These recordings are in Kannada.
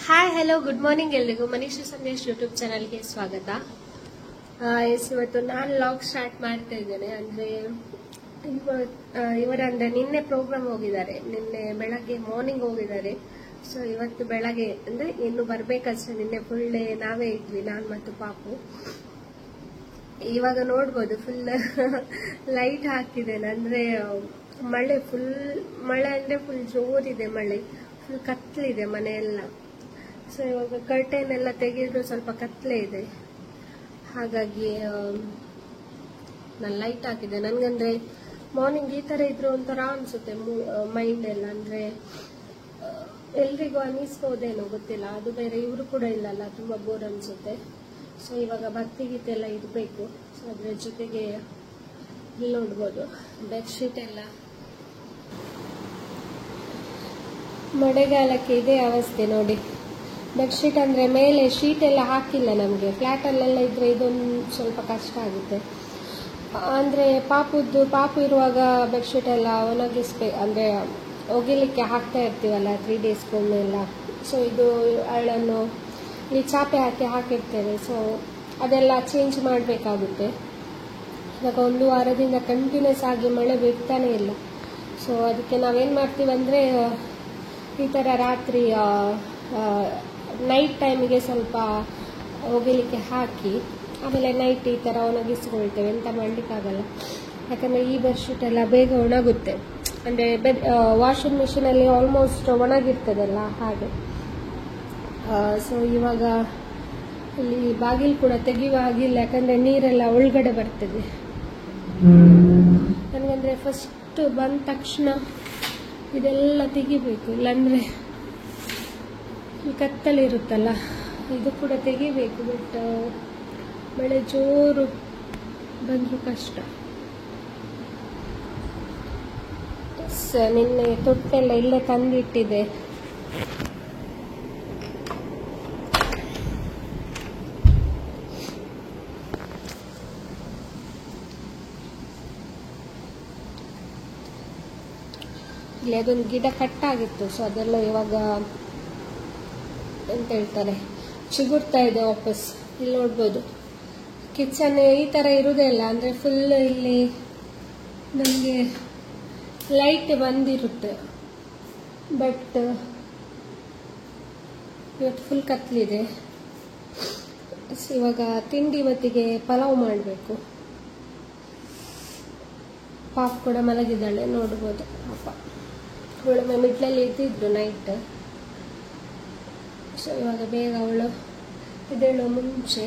ಹಾಯ್ ಹಲೋ ಗುಡ್ ಮಾರ್ನಿಂಗ್ ಎಲ್ರಿಗೂ ಮನೀಶಾ ಸಂದೇಶ್ ಯೂಟ್ಯೂಬ್ ಚಾನಲ್ಗೆ ಸ್ವಾಗತ. ಇವತ್ತು ನಾನು ಲಾಗ್ ಸ್ಟಾರ್ಟ್ ಮಾಡ್ತಾ ಇದ್ದೇನೆ. ಅಂದ್ರೆ ಇವರಂದ್ರೆ ನಿನ್ನೆ ಪ್ರೋಗ್ರಾಮ್ ಹೋಗಿದ್ದಾರೆ, ನಿನ್ನೆ ಬೆಳಗ್ಗೆ ಮಾರ್ನಿಂಗ್ ಹೋಗಿದ್ದಾರೆ. ಸೊ ಇವತ್ತು ಬೆಳಗ್ಗೆ ಅಂದ್ರೆ ಇನ್ನು ಬರ್ಬೇಕಷ್ಟೇ. ನಿನ್ನೆ ಫುಲ್ ಡೇ ನಾವೇ ಇದ್ವಿ, ನಾನು ಮತ್ತು ಪಾಪು. ಇವಾಗ ನೋಡ್ಬೋದು ಫುಲ್ ಲೈಟ್ ಹಾಕಿದ್ದೇನೆ. ಅಂದ್ರೆ ಮಳೆ ಅಂದ್ರೆ ಫುಲ್ ಜೋರಿದೆ, ಮಳೆ ಫುಲ್ ಕತ್ಲಿದೆ ಮನೆಯೆಲ್ಲ. ಸೊ ಇವಾಗ ಕರ್ಟನ್ ಎಲ್ಲ ತೆಗೆದ್ರು ಸ್ವಲ್ಪ ಕತ್ಲೆ ಇದೆ, ಹಾಗಾಗಿ ನಾನು ಲೈಟ್ ಹಾಕಿದೆ. ನನ್ಗಂದ್ರೆ ಮಾರ್ನಿಂಗ್ ಈ ತರ ಇದ್ರು ಒಂಥರ ಅನ್ಸುತ್ತೆ ಮೈಂಡ್ ಎಲ್ಲ. ಅಂದ್ರೆ ಎಲ್ರಿಗೂ ಅನಿಸ್ಬೋದೇನೋ ಗೊತ್ತಿಲ್ಲ, ಅದು ಬೇರೆ ಇವರು ಕೂಡ ಇಲ್ಲಲ್ಲ, ತುಂಬಾ ಬೋರ್ ಅನ್ಸುತ್ತೆ. ಸೊ ಇವಾಗ ಭಕ್ತಿಗೀತೆ ಎಲ್ಲ ಇರಬೇಕು. ಸೊ ಅದ್ರ ಜೊತೆಗೆ ಇಲ್ಲಿ ನೋಡ್ಬೋದು ಬೆಡ್ಶೀಟ್ ಎಲ್ಲ. ಮಳೆಗಾಲಕ್ಕೆ ಇದೇ ಅವಸ್ಥೆ ನೋಡಿ. ಬೆಡ್ಶೀಟ್ ಅಂದ್ರೆ ಮೇಲೆ ಶೀಟ್ ಎಲ್ಲ ಹಾಕಿಲ್ಲ ನಮಗೆ. ಫ್ಲಾಟಲ್ಲೆಲ್ಲ ಇದ್ರೆ ಇದೊಂದು ಸ್ವಲ್ಪ ಕಷ್ಟ ಆಗುತ್ತೆ. ಅಂದ್ರೆ ಪಾಪು ಇರುವಾಗ ಬೆಡ್ಶೀಟ್ ಎಲ್ಲ ಒಣಗಿಸ್ಬೇಕು, ಅಂದ್ರೆ ಒಗಿಲಿಕ್ಕೆ ಹಾಕ್ತಾ ಇರ್ತೀವಲ್ಲ 3 ಡೇಸ್ಗೊಮ್ಮೆ ಎಲ್ಲ. ಸೊ ಇದು ಅಳನ್ನು ಇಲ್ಲಿ ಚಾಪೆ ಹಾಕಿರ್ತೇವೆ. ಸೊ ಅದೆಲ್ಲ ಚೇಂಜ್ ಮಾಡಬೇಕಾಗುತ್ತೆ. ಇವಾಗ 1 ವಾರದಿಂದ ಕಂಟಿನ್ಯೂಸ್ ಆಗಿ ಮಳೆ ಬಿಡ್ತಾನೆ ಇಲ್ಲ. ಸೊ ಅದಕ್ಕೆ ನಾವೇನು ಮಾಡ್ತೀವಂದ್ರೆ ಈ ಥರ ರಾತ್ರಿ ನೈಟ್ ಟೈಮಿಗೆ ಸ್ವಲ್ಪ ಒಗಿಲಿಕ್ಕೆ ಹಾಕಿ ಆಮೇಲೆ ನೈಟ್ ಈ ಥರ ಒಣಗಿಸ್ಕೊಳ್ತೇವೆ. ಎಂತ ಮಾಡಲಿಕ್ಕಾಗಲ್ಲ, ಯಾಕಂದರೆ ಈ ಬೆಡ್ಶೀಟ್ ಎಲ್ಲ ಬೇಗ ಒಣಗುತ್ತೆ. ಅಂದರೆ ವಾಷಿಂಗ್ ಮಿಷಿನಲ್ಲಿ ಆಲ್ಮೋಸ್ಟ್ ಒಣಗಿರ್ತದಲ್ಲ ಹಾಗೆ. ಸೊ ಇವಾಗ ಇಲ್ಲಿ ಬಾಗಿಲು ಕೂಡ ತೆಗೆಯುವ ಹಾಗಿಲ್ಲ, ಯಾಕಂದರೆ ನೀರೆಲ್ಲ ಒಳಗಡೆ ಬರ್ತದೆ. ನನಗಂದರೆ ಫಸ್ಟ್ ಬಂದ ತಕ್ಷಣ ಇದೆಲ್ಲ ತೆಗಿಬೇಕು, ಇಲ್ಲಾಂದರೆ ಈ ಕತ್ತಲಿರುತ್ತಲ್ಲ ಇದು ಕೂಡ ತೆಗಿಬೇಕು. ಬಟ್ ಮಳೆ ಜೋರು ಬಂದರೂ ಕಷ್ಟ. ನಿನ್ನೆ ತೊಟ್ಟೆಲ್ಲ ಇಲ್ಲೇ ತಂದಿಟ್ಟಿದೆ. ಇಲ್ಲಿ ಅದೊಂದು ಗಿಡ ಕಟ್ಟಾಗಿತ್ತು. ಸೊ ಅದೆಲ್ಲ ಇವಾಗ ಎಂತ ಹೇಳ್ತಾರೆ ಚಿಗುರ್ತಾ ಇದೆ ವಾಪಸ್. ಇಲ್ಲಿ ನೋಡ್ಬೋದು ಕಿಚನ್ ಈ ತರ ಇರುವುದೇ ಇಲ್ಲ. ಅಂದ್ರೆ ಫುಲ್ ಇಲ್ಲಿ ನಮಗೆ ಲೈಟ್ ಬಂದಿರುತ್ತೆ, ಬಟ್ ಇವತ್ತು ಫುಲ್ ಕತ್ಲಿದೆ. ಇವಾಗ ತಿಂಡಿ ಇವತ್ತಿಗೆ ಪಲಾವ್ ಮಾಡಬೇಕು. ಪಾಪ ಕೂಡ ಮಲಗಿದ್ದಾಳೆ, ನೋಡ್ಬೋದು. ಪಾಪ ಅವಳು ಮಿಡ್ಲಲ್ಲಿ ಇದ್ದಿದ್ರು ನೈಟ್. ಸೊ ಇವಾಗ ಬೇಗ ಅವಳು ಇದೆಲ್ಲೋ ಮುಂಚೆ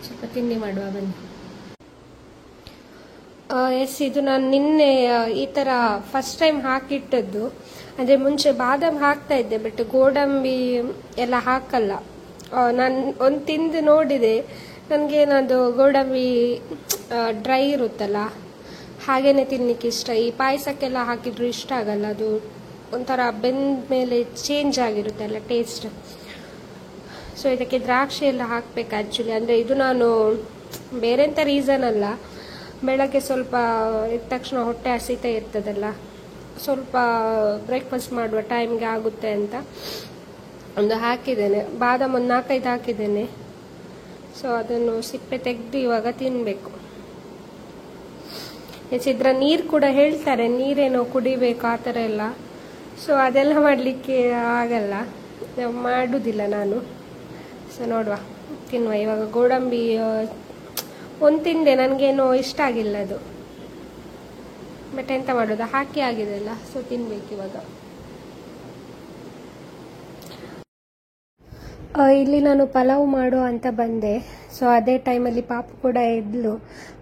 ಸ್ವಲ್ಪ ತಿಂಡಿ ಮಾಡುವ ಬನ್ನಿ. ಎಸ್, ಇದು ನಾನು ನಿನ್ನೆ ಈ ಥರ ಫಸ್ಟ್ ಟೈಮ್ ಹಾಕಿಟ್ಟದ್ದು. ಅಂದರೆ ಮುಂಚೆ ಬಾದಾಮ್ ಹಾಕ್ತಾ ಇದ್ದೆ, ಬಟ್ ಗೋಡಂಬಿ ಎಲ್ಲ ಹಾಕಲ್ಲ. ನಾನು ಒಂದು ತಿಂದು ನೋಡಿದೆ, ನನಗೇನದು ಗೋಡಂಬಿ ಡ್ರೈ ಇರುತ್ತಲ್ಲ ಹಾಗೇನೆ ತಿನ್ನಲಿಕ್ಕೆ ಇಷ್ಟ. ಈ ಪಾಯಸಕ್ಕೆಲ್ಲ ಹಾಕಿದ್ರು ಇಷ್ಟ ಆಗಲ್ಲ, ಅದು ಒಂಥರ ಬೆಂದ ಮೇಲೆ ಚೇಂಜ್ ಆಗಿರುತ್ತಲ್ಲ ಟೇಸ್ಟ್. ಸೊ ಇದಕ್ಕೆ ದ್ರಾಕ್ಷಿ ಎಲ್ಲ ಹಾಕಬೇಕು ಆ್ಯಕ್ಚುಲಿ. ಅಂದರೆ ಇದು ನಾನು ಬೇರೆ ಎಂಥ ರೀಸನ್ ಅಲ್ಲ, ಬೆಳಗ್ಗೆ ಸ್ವಲ್ಪ ಎದ್ದ ತಕ್ಷಣ ಹೊಟ್ಟೆ ಹಸಿತಾ ಇರ್ತದಲ್ಲ, ಸ್ವಲ್ಪ ಬ್ರೇಕ್ಫಾಸ್ಟ್ ಮಾಡುವ ಟೈಮ್ಗೆ ಆಗುತ್ತೆ ಅಂತ ಒಂದು ಹಾಕಿದ್ದೇನೆ. ಬಾದಾಮ್ ಒಂದು 4-5 ಹಾಕಿದ್ದೇನೆ. ಸೊ ಅದನ್ನು ಸಿಪ್ಪೆ ತೆಗೆದು ಇವಾಗ ತಿನ್ನಬೇಕು. ಇದ್ರ ನೀರು ಕೂಡ ಹೇಳ್ತಾರೆ, ನೀರೇನೋ ಕುಡಿಬೇಕು ಆ ಥರ ಎಲ್ಲ. ಸೊ ಅದೆಲ್ಲ ಮಾಡಲಿಕ್ಕೆ ಆಗಲ್ಲ, ಮಾಡುವುದಿಲ್ಲ ನಾನು. ಸೊ ನೋಡುವ, ತಿನ್ನುವ. ಇವಾಗ ಗೋಡಂಬಿ ಒಂದು ತಿಂದೆ, ನನಗೇನೋ ಇಷ್ಟ ಆಗಿಲ್ಲ ಅದು, ಬಟ್ ಎಂತ ಮಾಡೋದು, ಹಾಕಿ ಆಗಿದೆಲ್ಲ. ಸೊ ತಿನ್ಬೇಕು ಇವಾಗ. ಇಲ್ಲಿ ನಾನು ಪಲಾವ್ ಮಾಡೋ ಅಂತ ಬಂದೆ. ಸೊ ಅದೇ ಟೈಮಲ್ಲಿ ಪಾಪು ಕೂಡ ಇದ್ಲು,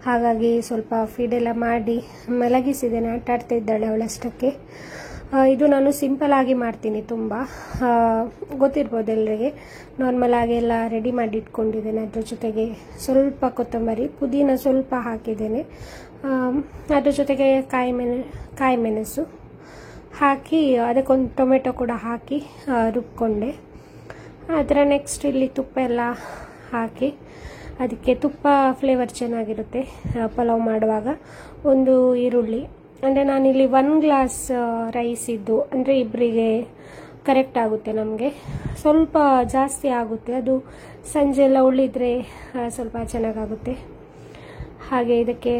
ಹಾಗಾಗಿ ಸ್ವಲ್ಪ ಫೀಡೆಲ್ಲ ಮಾಡಿ ಮಲಗಿಸಿದ್ದೇನೆ. ಆಟ ಆಡ್ತಾ ಇದ್ದಾಳೆ ಅವಳಷ್ಟಕ್ಕೆ. ಇದು ನಾನು ಸಿಂಪಲ್ ಆಗಿ ಮಾಡ್ತೀನಿ, ತುಂಬ ಗೊತ್ತಿರ್ಬೋದು ಎಲ್ಲರಿಗೆ. ನಾರ್ಮಲ್ ಆಗಿ ಎಲ್ಲ ರೆಡಿ ಮಾಡಿ ಇಟ್ಕೊಂಡಿದ್ದೇನೆ. ಅದ್ರ ಜೊತೆಗೆ ಸ್ವಲ್ಪ ಕೊತ್ತಂಬರಿ, ಪುದೀನ ಸ್ವಲ್ಪ ಹಾಕಿದ್ದೇನೆ. ಅದ್ರ ಜೊತೆಗೆ ಕಾಯಿ ಮೆಣಸು ಹಾಕಿ, ಅದಕ್ಕೊಂದು ಟೊಮೆಟೊ ಕೂಡ ಹಾಕಿ ರುಬ್ಕೊಂಡೆ. ಅದರ ನೆಕ್ಸ್ಟ್ ಇಲ್ಲಿ ತುಪ್ಪ ಎಲ್ಲ ಹಾಕಿ, ಅದಕ್ಕೆ ತುಪ್ಪ ಫ್ಲೇವರ್ ಚೆನ್ನಾಗಿರುತ್ತೆ ಪಲಾವ್ ಮಾಡುವಾಗ. ಒಂದು ಈರುಳ್ಳಿ, ಅಂದರೆ ನಾನಿಲ್ಲಿ 1 ಗ್ಲಾಸ್ ರೈಸ್ ಇದ್ದು, ಅಂದರೆ ಇಬ್ಬರಿಗೆ ಕರೆಕ್ಟ್ ಆಗುತ್ತೆ ನಮಗೆ. ಸ್ವಲ್ಪ ಜಾಸ್ತಿ ಆಗುತ್ತೆ, ಅದು ಸಂಜೆ ಎಲ್ಲ ಉಳಿದ್ರೆ ಸ್ವಲ್ಪ ಚೆನ್ನಾಗಾಗುತ್ತೆ. ಹಾಗೆ ಇದಕ್ಕೆ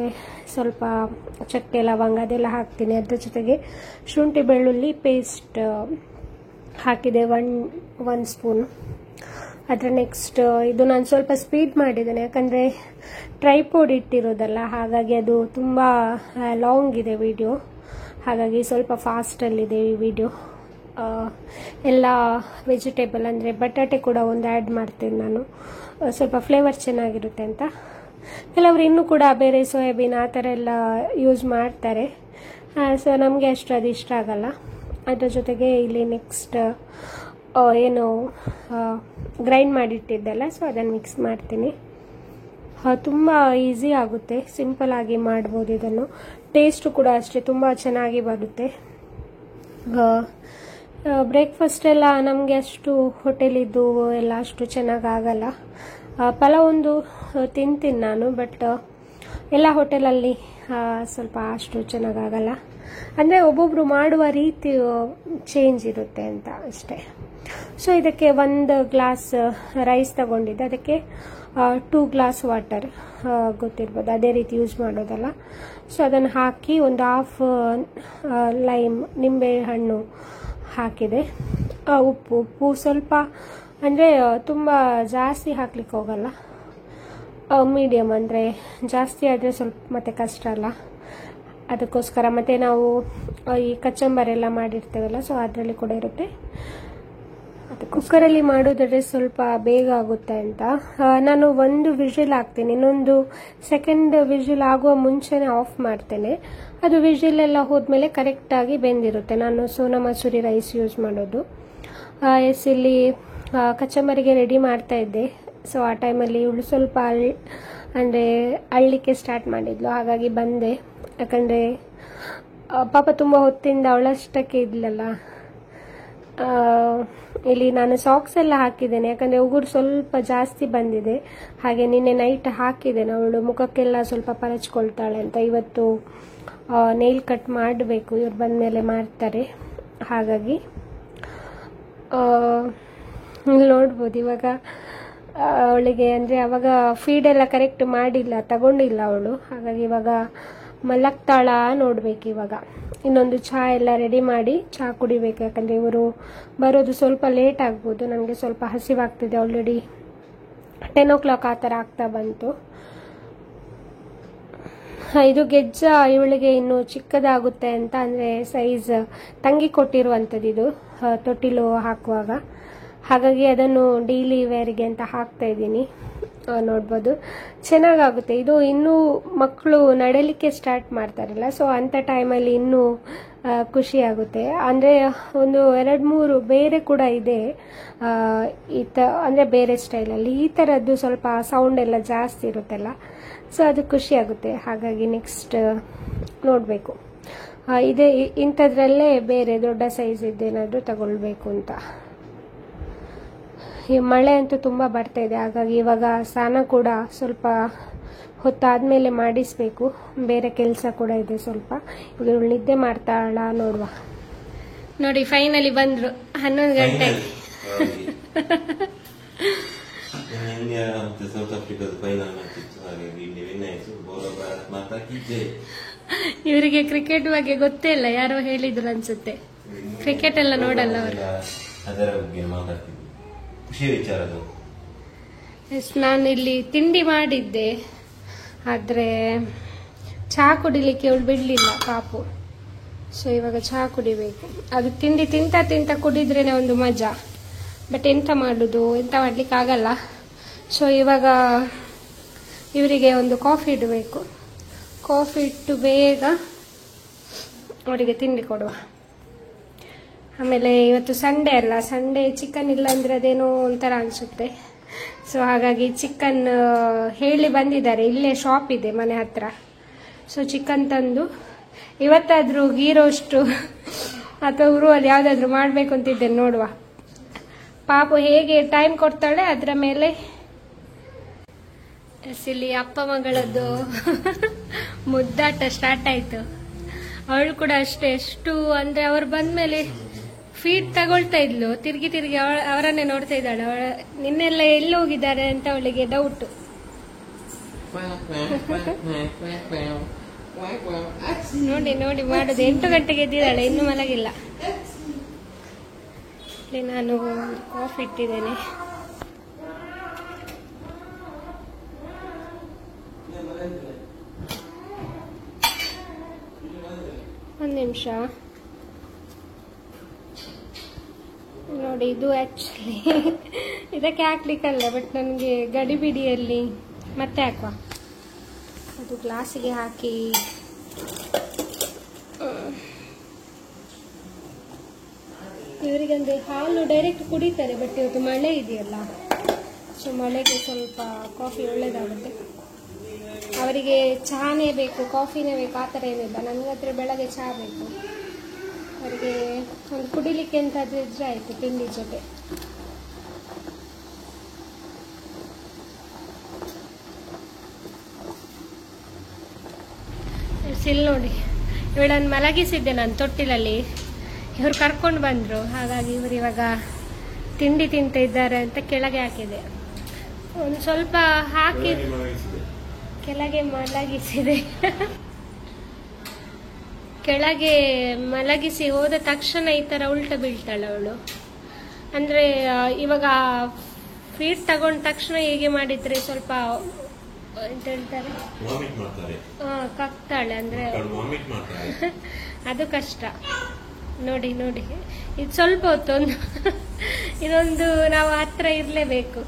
ಸ್ವಲ್ಪ ಚಕ್ಕೆ ಲವಂಗ ಅದೆಲ್ಲ ಹಾಕ್ತೀನಿ. ಅದ್ರ ಜೊತೆಗೆ ಶುಂಠಿ ಬೆಳ್ಳುಳ್ಳಿ ಪೇಸ್ಟ್ ಹಾಕಿದೆ 1 ಸ್ಪೂನ್. ಅದರ ನೆಕ್ಸ್ಟ್ ಇದು ನಾನು ಸ್ವಲ್ಪ ಸ್ಪೀಡ್ ಮಾಡಿದ್ದೇನೆ, ಯಾಕಂದರೆ ಟ್ರೈಪೋಡ್ ಇಟ್ಟಿರೋದಲ್ಲ, ಹಾಗಾಗಿ ಅದು ತುಂಬ ಲಾಂಗ್ ಇದೆ ವಿಡಿಯೋ, ಹಾಗಾಗಿ ಸ್ವಲ್ಪ ಫಾಸ್ಟಲ್ಲಿದೆ ಈ ವಿಡಿಯೋ. ಎಲ್ಲ ವೆಜಿಟೇಬಲ್ ಅಂದರೆ ಬಟಾಟೆ ಕೂಡ ಒಂದು ಆ್ಯಡ್ ಮಾಡ್ತೀನಿ ನಾನು, ಸ್ವಲ್ಪ ಫ್ಲೇವರ್ ಚೆನ್ನಾಗಿರುತ್ತೆ ಅಂತ. ಕೆಲವರು ಇನ್ನೂ ಕೂಡ ಬೇರೆ ಸೋಯಾಬೀನ್ ಆ ಥರ ಎಲ್ಲ ಯೂಸ್ ಮಾಡ್ತಾರೆ, ಸೊ ನಮಗೆ ಅಷ್ಟು ಅದು ಇಷ್ಟ ಆಗಲ್ಲ. ಅದ್ರ ಜೊತೆಗೆ ಇಲ್ಲಿ ನೆಕ್ಸ್ಟ್ ಏನು ಗ್ರೈಂಡ್ ಮಾಡಿಟ್ಟಿದ್ದಲ್ಲ, ಸೊ ಅದನ್ನು ಮಿಕ್ಸ್ ಮಾಡ್ತೀನಿ. ತುಂಬ ಈಸಿ ಆಗುತ್ತೆ, ಸಿಂಪಲ್ ಆಗಿ ಮಾಡ್ಬೋದು ಇದನ್ನು. ಟೇಸ್ಟು ಕೂಡ ಅಷ್ಟೇ ತುಂಬ ಚೆನ್ನಾಗಿ ಬರುತ್ತೆ. ಬ್ರೇಕ್ಫಾಸ್ಟ್ ಎಲ್ಲ ನಮಗೆ ಅಷ್ಟು ಹೋಟೆಲಿದ್ದು ಎಲ್ಲ ಅಷ್ಟು ಚೆನ್ನಾಗಾಗಲ್ಲ. ಪಲಾವ್ ಒಂದು ತಿಂತೀನಿ ನಾನು, ಬಟ್ ಎಲ್ಲ ಹೋಟೆಲಲ್ಲಿ ಸ್ವಲ್ಪ ಅಷ್ಟು ಚೆನ್ನಾಗಾಗಲ್ಲ. ಅಂದರೆ ಒಬ್ಬೊಬ್ರು ಮಾಡುವ ರೀತಿ ಚೇಂಜ್ ಇರುತ್ತೆ ಅಂತ ಅಷ್ಟೇ. ಸೊ ಇದಕ್ಕೆ 1 ಗ್ಲಾಸ್ ರೈಸ್ ತಗೊಂಡಿದ್ದೆ, ಅದಕ್ಕೆ 2 ಗ್ಲಾಸ್ ವಾಟರ್, ಗೊತ್ತಿರ್ಬೋದು ಅದೇ ರೀತಿ ಯೂಸ್ ಮಾಡೋದಲ್ಲ. ಸೊ ಅದನ್ನು ಹಾಕಿ ಒಂದು ಹಾಫ್ ಲೈಮ್ ನಿಂಬೆ ಹಣ್ಣು ಹಾಕಿದೆ. ಉಪ್ಪು ಸ್ವಲ್ಪ ಅಂದರೆ ತುಂಬ ಜಾಸ್ತಿ ಹಾಕ್ಲಿಕ್ಕೆ ಹೋಗಲ್ಲ, ಮೀಡಿಯಮ್, ಅಂದರೆ ಜಾಸ್ತಿ ಆದರೆ ಸ್ವಲ್ಪ ಮತ್ತೆ ಕಷ್ಟ ಅಲ್ಲ, ಅದಕ್ಕೋಸ್ಕರ. ಮತ್ತು ನಾವು ಈ ಕಚಂಬರೆಲ್ಲ ಮಾಡಿರ್ತೇವಲ್ಲ, ಸೊ ಅದರಲ್ಲಿ ಕೂಡ ಇರುತ್ತೆ. ಕುಕ್ಕರಲ್ಲಿ ಮಾಡೋದಾದ್ರೆ ಸ್ವಲ್ಪ ಬೇಗ ಆಗುತ್ತೆ ಅಂತ ನಾನು 1 ವಿಜಿಲ್ ಹಾಕ್ತೀನಿ, ಇನ್ನೊಂದು ಸೆಕೆಂಡ್ ವಿಜಿಲ್ ಆಗುವ ಮುಂಚೆನೆ ಆಫ್ ಮಾಡ್ತೇನೆ. ಅದು ವಿಜಿಲ್ ಎಲ್ಲ ಹೋದ್ಮೇಲೆ ಕರೆಕ್ಟಾಗಿ ಬೆಂದಿರುತ್ತೆ. ನಾನು ಸೋನಾ ಮಸೂರಿ ರೈಸ್ ಯೂಸ್ ಮಾಡೋದು. ಇಲ್ಲಿ ಕಚಂಬರಿಗೆ ರೆಡಿ ಮಾಡ್ತಾ ಇದ್ದೆ. ಸೊ ಆ ಟೈಮಲ್ಲಿ ಇವಳು ಸ್ವಲ್ಪ ಅಂದರೆ ಅಳ್ಳಿಕ್ಕೆ ಸ್ಟಾರ್ಟ್ ಮಾಡಿದ್ಲು, ಹಾಗಾಗಿ ಬಂದೆ. ಯಾಕಂದರೆ ಪಾಪ ತುಂಬ ಹೊತ್ತಿಂದ ಅವಳಷ್ಟಕ್ಕೆ ಇದ್ಲಲ್ಲ. ಇಲ್ಲಿ ನಾನು ಸಾಕ್ಸ್ ಎಲ್ಲ ಹಾಕಿದ್ದೇನೆ, ಯಾಕಂದರೆ ಉಗುರು ಸ್ವಲ್ಪ ಜಾಸ್ತಿ ಬಂದಿದೆ. ಹಾಗೆ ನಿನ್ನೆ ನೈಟ್ ಹಾಕಿದ್ದೇನೆ, ಅವಳು ಮುಖಕ್ಕೆಲ್ಲ ಸ್ವಲ್ಪ ಪರಚ್ಕೊಳ್ತಾಳೆ ಅಂತ. ಇವತ್ತು ನೇಲ್ ಕಟ್ ಮಾಡಬೇಕು, ಇವ್ರು ಬಂದ ಮೇಲೆ ಮಾಡ್ತಾರೆ. ಹಾಗಾಗಿ ನೋಡ್ಬೋದು ಇವಾಗ ಅವಳಿಗೆ, ಅಂದರೆ ಅವಾಗ ಫೀಡೆಲ್ಲ ಕರೆಕ್ಟ್ ಮಾಡಿಲ್ಲ, ತಗೊಂಡಿಲ್ಲ ಅವಳು. ಹಾಗಾಗಿ ಇವಾಗ ಮಲಗ್ತಾಳ ನೋಡ್ಬೇಕು. ಇವಾಗ ಇನ್ನೊಂದು ಚಹಾ ಎಲ್ಲ ರೆಡಿ ಮಾಡಿ ಚಹಾ ಕುಡಿಬೇಕು, ಯಾಕಂದರೆ ಇವರು ಬರೋದು ಸ್ವಲ್ಪ ಲೇಟ್ ಆಗ್ಬೋದು. ನನಗೆ ಸ್ವಲ್ಪ ಹಸಿವಾಗ್ತಿದೆ, ಆಲ್ರೆಡಿ 10 o'clock ಆ ಥರ ಆಗ್ತಾ ಬಂತು. ಇದು ಗೆಜ್ಜ ಇವಳಿಗೆ ಇನ್ನು ಚಿಕ್ಕದಾಗುತ್ತೆ ಅಂತ, ಅಂದರೆ ಸೈಜ್ ತಂಗಿ ಕೊಟ್ಟಿರುವಂಥದ್ದು ಇದು ತೊಟ್ಟಿಲು ಹಾಕುವಾಗ. ಹಾಗಾಗಿ ಅದನ್ನು ಡೈಲಿ ವೇರ್ಗೆ ಅಂತ ಹಾಕ್ತಾ ಇದ್ದೀನಿ. ನೋಡ್ಬೋದು ಚೆನ್ನಾಗಾಗುತ್ತೆ ಇದು. ಇನ್ನೂ ಮಕ್ಕಳು ನಡಲಿಕ್ಕೆ ಸ್ಟಾರ್ಟ್ ಮಾಡ್ತಾರಲ್ಲ, ಸೊ ಅಂಥ ಟೈಮಲ್ಲಿ ಇನ್ನೂ ಖುಷಿ ಆಗುತ್ತೆ. ಅಂದರೆ ಒಂದು 2-3 ಬೇರೆ ಕೂಡ ಇದೆ ಅಂದರೆ ಬೇರೆ ಸ್ಟೈಲಲ್ಲಿ. ಈ ಥರದ್ದು ಸ್ವಲ್ಪ ಸೌಂಡ್ ಎಲ್ಲ ಜಾಸ್ತಿ ಇರುತ್ತಲ್ಲ, ಸೊ ಅದು ಖುಷಿ ಆಗುತ್ತೆ. ಹಾಗಾಗಿ ನೆಕ್ಸ್ಟ್ ನೋಡಬೇಕು, ಇದೇ ಇಂಥದ್ರಲ್ಲೇ ಬೇರೆ ದೊಡ್ಡ ಸೈಜ್ ಇದ್ದೇನಾದರೂ ತಗೊಳ್ಬೇಕು ಅಂತ. ಈ ಮಳೆ ಅಂತೂ ತುಂಬ ಬರ್ತಾ ಇದೆ, ಹಾಗಾಗಿ ಇವಾಗ ಸ್ನಾನ ಕೂಡ ಸ್ವಲ್ಪ ಹೊತ್ತಾದ್ಮೇಲೆ ಮಾಡಿಸ್ಬೇಕು. ಬೇರೆ ಕೆಲಸ ಕೂಡ ಇದೆ ಸ್ವಲ್ಪ. ಈಗ ಇವಳು ನಿದ್ದೆ ಮಾಡ್ತಾಳ ನೋಡುವ. ನೋಡಿ ಫೈನಲಿ ಬಂದ್ರು 11 ಗಂಟೆಗೆ. ಇವರಿಗೆ ಕ್ರಿಕೆಟ್ ಬಗ್ಗೆ ಗೊತ್ತೇ ಇಲ್ಲ, ಯಾರೋ ಹೇಳಿದ್ರು ಅನ್ಸುತ್ತೆ. ಕ್ರಿಕೆಟ್ ಎಲ್ಲ ನೋಡಲ್ಲ ಅವರು. ನಾನು ಇಲ್ಲಿ ತಿಂಡಿ ಮಾಡಿದ್ದೆ, ಆದರೆ ಚಹಾ ಕುಡಿಲಿಕ್ಕೆ ಅವಳು ಬಿಡಲಿಲ್ಲ ಪಾಪು. ಸೊ ಇವಾಗ ಚಹಾ ಕುಡಿಬೇಕು. ಅದು ತಿಂಡಿ ತಿಂತ ಕುಡಿದ್ರೇನೆ ಒಂದು ಮಜಾ. ಬಟ್ ಎಂತ ಮಾಡೋದು, ಎಂತ ಮಾಡ್ಲಿಕ್ಕೆ ಆಗಲ್ಲ. ಸೊ ಇವಾಗ ಇವರಿಗೆ ಒಂದು ಕಾಫಿ ಇಡಬೇಕು. ಕಾಫಿ ಇಟ್ಟು ಬೇಗ ಅವರಿಗೆ ತಿಂಡಿ ಕೊಡುವ. ಆಮೇಲೆ ಇವತ್ತು ಸಂಡೇ ಅಲ್ಲ, ಸಂಡೇ ಚಿಕನ್ ಇಲ್ಲ ಅಂದರೆ ಅದೇನೋ ಒಂಥರ ಅನಿಸುತ್ತೆ. ಸೊ ಹಾಗಾಗಿ ಚಿಕನ್ ಹೇಳಿ ಬಂದಿದ್ದಾರೆ, ಇಲ್ಲೇ ಶಾಪ್ ಇದೆ ಮನೆ ಹತ್ರ. ಸೊ ಚಿಕನ್ ತಂದು ಇವತ್ತಾದರೂ ಗೀ ರೋಸ್ಟು ಅಥವಾ ಉರುವಲ್ಲಿ ಯಾವುದಾದ್ರೂ ಮಾಡಬೇಕು ಅಂತಿದ್ದೇನೆ, ನೋಡುವ. ಪಾಪು ಹೇಗೆ ಟೈಮ್ ಕೊಡ್ತಾಳೆ ಅದರ ಮೇಲೆ. ಇಲ್ಲಿ ಅಪ್ಪ ಮಗಳದ್ದು ಮುದ್ದಾಟ ಸ್ಟಾರ್ಟ್ ಆಯಿತು. ಅವಳು ಕೂಡ ಅಷ್ಟೇ, ಎಷ್ಟು ಅಂದರೆ ಅವ್ರು ಬಂದಮೇಲೆ ಫೀಡ್ ತಗೊಳ್ತಾ ಇದ್ಲು, ತಿರುಗಿ ತಿರುಗಿ ಅವರನ್ನೇ ನೋಡ್ತಾ ಇದ್ದಾಳೆ. ನಿನ್ನೆಲ್ಲ ಎಲ್ಲಿ ಹೋಗಿದ್ದಾರೆ ಅಂತ ಅವಳಿಗೆ ಡೌಟ್. ನೋಡಿ ನೋಡಿ ಮಾಡುದು, 8 ಗಂಟೆಗೆ ಎದ್ದಿದ್ದಾಳೆ, ಇನ್ನೂ ಮಲಗಿಲ್ಲ. ಇಲ್ಲಿ ನಾನು ಕಾಫಿ ಇಟ್ಟಿದ್ದೇನೆ. ಒಂದು ನಿಮಿಷ ನೋಡಿ, ಇದು ಆಕ್ಚುಲಿ ಇದಕ್ಕೆ ಹಾಕ್ಲಿಕ್ಕಲ್ಲ, ಬಟ್ ನನಗೆ ಗಡಿಬಿಡಿಯಲ್ಲಿ ಮತ್ತೆ ಹಾಕುವ. ಅದು ಗ್ಲಾಸಿಗೆ ಹಾಕಿ ಇವರಿಗಂದ್ರೆ ಹಾಲು ಡೈರೆಕ್ಟ್ ಕುಡಿತಾರೆ, ಬಟ್ ಇವತ್ತು ಮಳೆ ಇದೆಯಲ್ಲ, ಸೊ ಮಳೆಗೆ ಸ್ವಲ್ಪ ಕಾಫಿ ಒಳ್ಳೇದಾಗುತ್ತೆ. ಅವರಿಗೆ ಚಹಾನೇ ಬೇಕು, ಕಾಫಿನೇ ಬೇಕು, ಆ ಥರ ಏನಿಲ್ಲ. ನನಗಾದ್ರೆ ಬೆಳಗ್ಗೆ ಚಹಾ ಬೇಕು. ಅವರಿಗೆ ಒಂದು ಕುಡಿಲಿಕ್ಕೆ ಎಂತಾದ್ರೂ ಇದ್ರೆ ಆಯಿತು ತಿಂಡಿ ಜೊತೆ. ಸಿಲ್ ನೋಡಿ, ಇವಳನ್ನು ಮಲಗಿಸಿದ್ದೆ ನಾನು ತೊಟ್ಟಿಲಲ್ಲಿ. ಇವ್ರು ಕರ್ಕೊಂಡು ಬಂದರು, ಹಾಗಾಗಿ ಇವರು ಇವಾಗ ತಿಂಡಿ ತಿಂತ ಇದ್ದಾರೆ ಅಂತ ಕೆಳಗೆ ಹಾಕಿದೆ. ಒಂದು ಸ್ವಲ್ಪ ಹಾಕಿ ಕೆಳಗೆ ಮಲಗಿಸಿದೆ. ಕೆಳಗೆ ಮಲಗಿಸಿ ಹೋದ ತಕ್ಷಣ ಈ ಥರ ಉಲ್ಟ ಬೀಳ್ತಾಳೆ ಅವಳು. ಅಂದರೆ ಇವಾಗ ಫೀಡ್ ತಗೊಂಡ ತಕ್ಷಣ ಹೇಗೆ ಮಾಡಿದ್ರೆ ಸ್ವಲ್ಪ ಎಂತ ಹೇಳ್ತಾರೆ, ಕಕ್ತಾಳೆ, ಅಂದರೆ ಅದು ಕಷ್ಟ. ನೋಡಿ ನೋಡಿ, ಇದು ಸ್ವಲ್ಪ ಹೊತ್ತು ಇದೊಂದು ನಾವು ಹತ್ರ ಇರಲೇಬೇಕು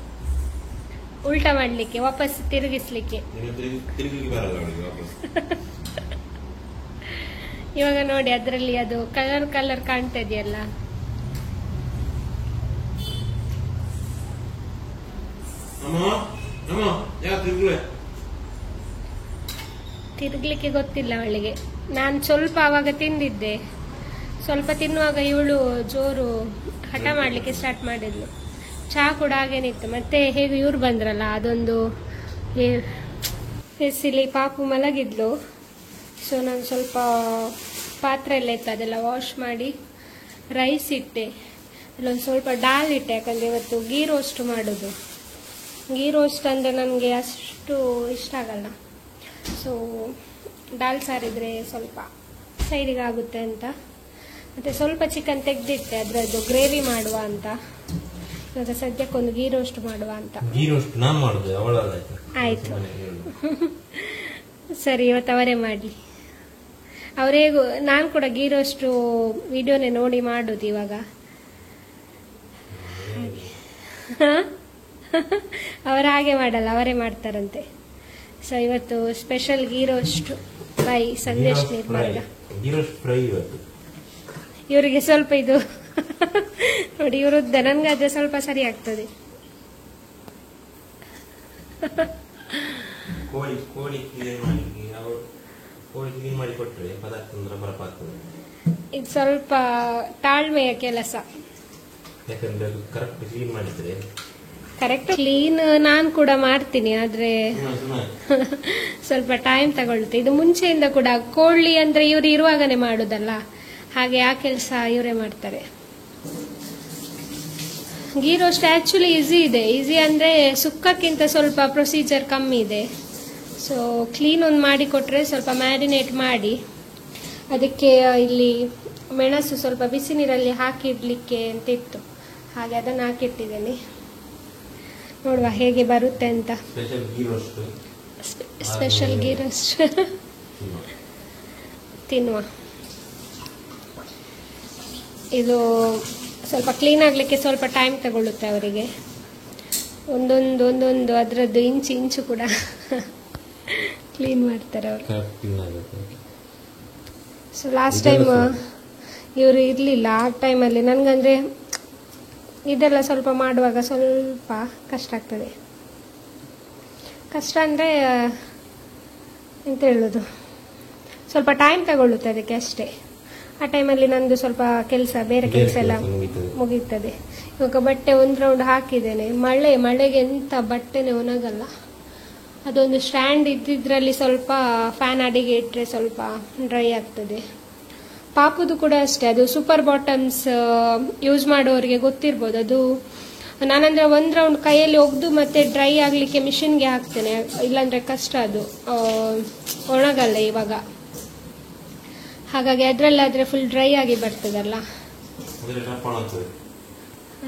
ಉಲ್ಟಾ ಮಾಡ್ಲಿಕ್ಕೆ, ವಾಪಸ್ ತಿರುಗಿಸ್ಲಿಕ್ಕೆ. ಇವಾಗ ನೋಡಿ ಅದರಲ್ಲಿ ಅದು ಕಲರ್ ಕಲರ್ ಕಾಣ್ತಾ ಇದೆಯಲ್ಲ, ತಿರುಗ್ಲಿಕ್ಕೆ ಗೊತ್ತಿಲ್ಲ ಅವಳಿಗೆ. ನಾನು ಸ್ವಲ್ಪ ಆವಾಗ ತಿಂದಿದ್ದೆ, ಸ್ವಲ್ಪ ತಿನ್ನುವಾಗ ಇವಳು ಜೋರು ಹಠ ಮಾಡಲಿಕ್ಕೆ ಸ್ಟಾರ್ಟ್ ಮಾಡಿದ್ಲು. ಚಹಾ ಕೂಡ ಹಾಗೇನಿತ್ತು. ಮತ್ತೆ ಹೇಗೆ ಇವ್ರು ಬಂದ್ರಲ್ಲ, ಅದೊಂದು ಇಲ್ಲಿ ಪಾಪು ಮಲಗಿದ್ಲು. ಸೊ ನಾನು ಸ್ವಲ್ಪ ಪಾತ್ರೆ ಎಲ್ಲ ಇತ್ತು, ಅದೆಲ್ಲ ವಾಶ್ ಮಾಡಿ ರೈಸ್ ಇಟ್ಟೆ, ಅಲ್ಲೊಂದು ಸ್ವಲ್ಪ ಡಾಲ್ ಇಟ್ಟೆ. ಯಾಕಂದರೆ ಇವತ್ತು ಗೀ ರೋಸ್ಟ್ ಮಾಡೋದು. ಗೀ ರೋಸ್ಟ್ ಅಂದರೆ ನನಗೆ ಅಷ್ಟು ಇಷ್ಟ ಆಗಲ್ಲ. ಸೊ ಡಾಲ್ ಸಾರಿದ್ರೆ ಸ್ವಲ್ಪ ಸೈಡಿಗೆ ಆಗುತ್ತೆ ಅಂತ. ಮತ್ತು ಸ್ವಲ್ಪ ಚಿಕನ್ ತೆಗೆದಿಟ್ಟೆ, ಅದರದ್ದು ಗ್ರೇವಿ ಮಾಡುವ ಅಂತ. ಇವಾಗ ಸದ್ಯಕ್ಕೊಂದು ಗೀ ರೋಸ್ಟ್ ಮಾಡುವ ಅಂತ. ಆಯಿತು ಸರಿ, ಇವತ್ತು ಅವರೇ ಮಾಡಲಿ. ಅವರೇಗೂ ನಾನು ಕೂಡ ಗೀ ರೋಸ್ಟು ವಿಡಿಯೋನೇ ನೋಡಿ ಮಾಡೋದು ಇವಾಗ. ಅವರು ಹಾಗೆ ಮಾಡಲ್ಲ, ಅವರೇ ಮಾಡ್ತಾರಂತೆ. ಸೊ ಇವತ್ತು special ghee roast by Sandesh ನಿರ್ಮಾಣ. ಇವರಿಗೆ ಸ್ವಲ್ಪ ಇದು ನೋಡಿ, ಇವರುದ್ದ, ನನ್ಗಾದ್ರೆ ಸ್ವಲ್ಪ ಸರಿ ಆಗ್ತದೆ. ಇದು ಸ್ವಲ್ಪ ತಾಳ್ಮೆಯ ಕೆಲಸ. ಕರೆಕ್ಟ್ ಕ್ಲೀನ್ ನಾನು ಕೂಡ ಮಾಡ್ತೀನಿ, ಆದ್ರೆ ಸ್ವಲ್ಪ ಟೈಮ್ ತಗೊಳ್ಳುತ್ತೆ. ಇದು ಮುಂಚೆಯಿಂದ ಕೂಡ ಕೋಳಿ ಅಂದ್ರೆ ಇವ್ರು ಇರುವಾಗನೇ ಮಾಡುದಲ್ಲ, ಹಾಗೆ ಆ ಕೆಲಸ ಇವರೇ ಮಾಡ್ತಾರೆ. ಗೀ ರೋಸ್ಟ್ ಆಕ್ಚುಲಿ ಈಸಿ ಇದೆ. ಈಸಿ ಅಂದ್ರೆ ಸುಕ್ಕಕ್ಕಿಂತ ಸ್ವಲ್ಪ ಪ್ರೊಸೀಜರ್ ಕಮ್ಮಿ ಇದೆ. ಸೊ ಕ್ಲೀನ್ ಒಂದು ಮಾಡಿ ಕೊಟ್ರೆ, ಸ್ವಲ್ಪ ಮ್ಯಾರಿನೇಟ್ ಮಾಡಿ ಅದಕ್ಕೆ ಇಲ್ಲಿ ಮೆಣಸು ಸ್ವಲ್ಪ ಬಿಸಿ ನೀರಲ್ಲಿ ಹಾಕಿಡ್ಲಿಕ್ಕೆ ಅಂತ ಇತ್ತು, ಹಾಗೆ ಅದನ್ನು ಹಾಕಿಟ್ಟಿದ್ದೇನೆ. ನೋಡುವ ಹೇಗೆ ಬರುತ್ತೆ ಅಂತ. ಸ್ಪೆಷಲ್ ಗೀ ರೋಸ್ಟ್ ತಿನ್ನುವ. ಇದು ಸ್ವಲ್ಪ ಕ್ಲೀನ್ ಆಗಲಿಕ್ಕೆ ಸ್ವಲ್ಪ ಟೈಮ್ ತಗೊಳ್ಳುತ್ತೆ ಅವರಿಗೆ. ಒಂದೊಂದು ಅದರದ್ದು ಇಂಚು ಕೂಡ ಕ್ಲೀನ್ ಮಾಡ್ತಾರೆ ಅವರು. ಸೊ ಲಾಸ್ಟ್ ಟೈಮ್ ಇವರು ಇರಲಿಲ್ಲ, ಆ ಟೈಮಲ್ಲಿ ನನಗಂದರೆ ಇದೆಲ್ಲ ಸ್ವಲ್ಪ ಮಾಡುವಾಗ ಸ್ವಲ್ಪ ಕಷ್ಟ ಆಗ್ತದೆ. ಕಷ್ಟ ಅಂದರೆ ಎಂತ ಹೇಳೋದು, ಸ್ವಲ್ಪ ಟೈಮ್ ತಗೊಳ್ಳುತ್ತೆ ಅದಕ್ಕೆ ಅಷ್ಟೇ. ಆ ಟೈಮಲ್ಲಿ ನಂದು ಸ್ವಲ್ಪ ಕೆಲಸ, ಬೇರೆ ಕೆಲಸ ಎಲ್ಲ ಮುಗೀತದೆ. ಇವಾಗ ಬಟ್ಟೆ ಒಂದು ರೌಂಡ್ ಹಾಕಿದ್ದೇನೆ. ಮಳೆಗೆ ಎಂತ ಬಟ್ಟೆನೇ ಒಣಗಲ್ಲ. ಅದೊಂದು ಸ್ಟ್ಯಾಂಡ್ ಇದ್ದಿದ್ರಲ್ಲಿ ಸ್ವಲ್ಪ ಫ್ಯಾನ್ ಅಡಿಗೆ ಇಟ್ಟರೆ ಸ್ವಲ್ಪ ಡ್ರೈ ಆಗ್ತದೆ. ಪಾಪುದು ಕೂಡ ಅಷ್ಟೇ, ಅದು ಸೂಪರ್ ಬಾಟಮ್ಸ್ ಯೂಸ್ ಮಾಡೋರಿಗೆ ಗೊತ್ತಿರ್ಬೋದು. ಅದು ನಾನಂದ್ರೆ ಒಂದ್ ರೌಂಡ್ ಕೈಯಲ್ಲಿ ಒಗ್ದು ಮತ್ತೆ ಡ್ರೈ ಆಗ್ಲಿಕ್ಕೆ ಮಿಷಿನ್ಗೆ ಹಾಕ್ತೇನೆ, ಇಲ್ಲಾಂದ್ರೆ ಕಷ್ಟ, ಅದು ಒಣಗಲ್ಲ ಇವಾಗ. ಹಾಗಾಗಿ ಅದ್ರಲ್ಲಾದ್ರೆ ಫುಲ್ ಡ್ರೈ ಆಗಿ ಬರ್ತದಲ್ಲ,